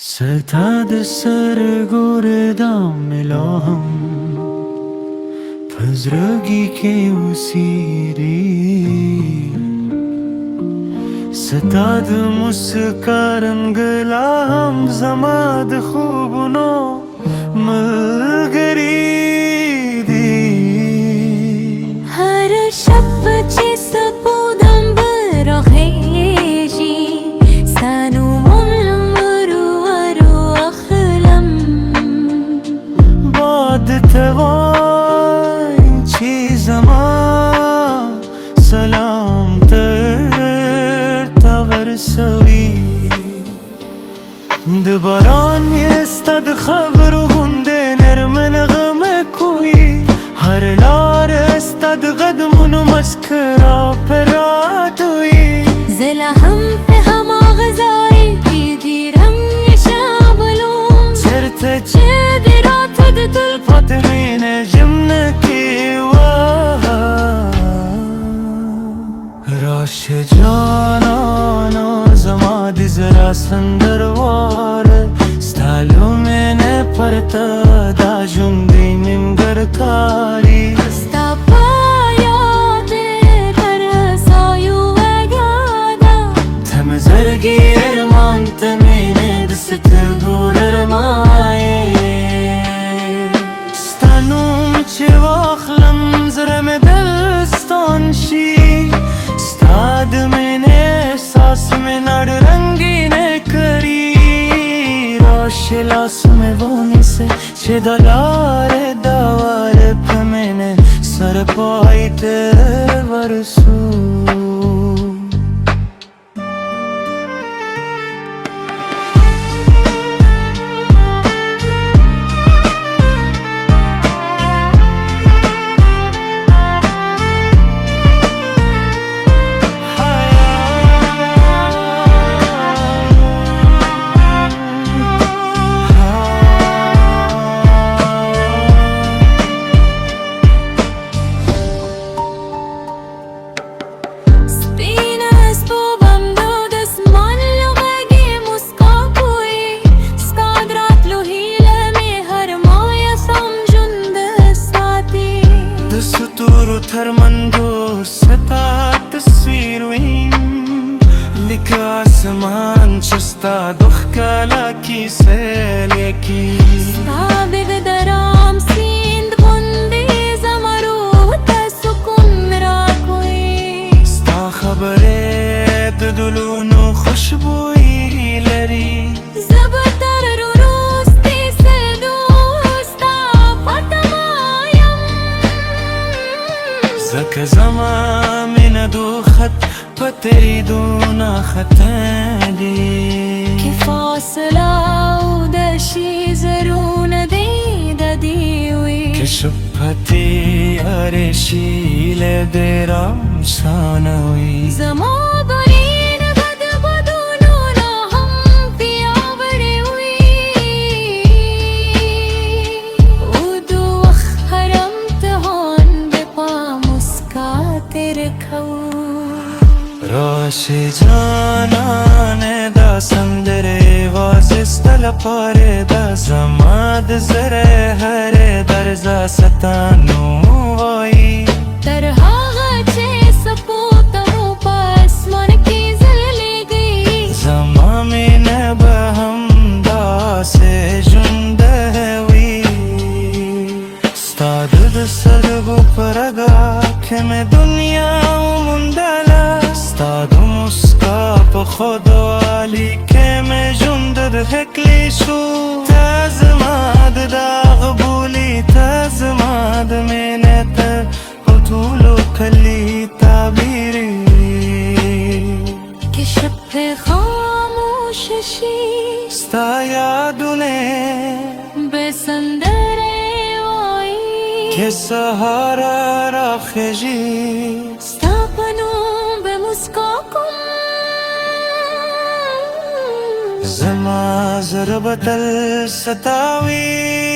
ستاد سرگردم ملاهم پزرگی که وسیری ستاد مسکارم گلام زماد خوبنو ملگری دی هر شب چه سپودم براخیجی سانو مملو ورو اخلم باد توان چیزما سلام تر تاور سوی دباران استاد خبر گنده نرمن غم کوی هر لار استاد قدمونو مسکرا پراتوی زلا هم به هم آغزایی بیدیرم نشابلون چرت چه درات دل فاطمین جمنکی راش جانانا زماد زرا سندروار ستالو من پرتا دا جندی نمگر کاری ستا پایات ترسایو وگادا تمزرگی ارمان تمین دست گور ارمای ستانوم چه واخلم زرم دلستان شی ستاد من احساس من رنگین کری راش لاس میں وانی سے چه دلار دوار پمن سر پایت ورسو थरमंदो सता तस्वीर वहीम लिख आसमान चस्ता दुख काला की सैले की साबिग दराम सींद बुंदी जमरू तसुकुन मेरा कोई स्ता खबरे दलूनो खुशबुई लरी زبتر روستی से دوستا فتمایم زك زما من دو خط پتری دونا خطالی که فاصله و دشی زرون دیوی که شبهتی عرشیل درام سانوی زما برین بد بدونونا هم پیاوری وی او دو وقت حرم تهان بپا مسکات رکھو راش جانان دا سندره وازستل پاره دا زماد زره هر درزا ستانو وای तरहा चे सपूतमो पास मन की जली गई زما من بهم دا سے جندوی ستاد د سرگو پرگا که میں دنیا مندلا ستاد مسکا پا خودوالی که میں جند هکلی شو تازماد دا غبولی تازماد منت قطولو کلی تعبیری कि शब खामोश शी ستا یادونه बेसंदरे वाई که سهارا را خجی स्थापनो बेमुस्काकुम زما ضربت الستاوی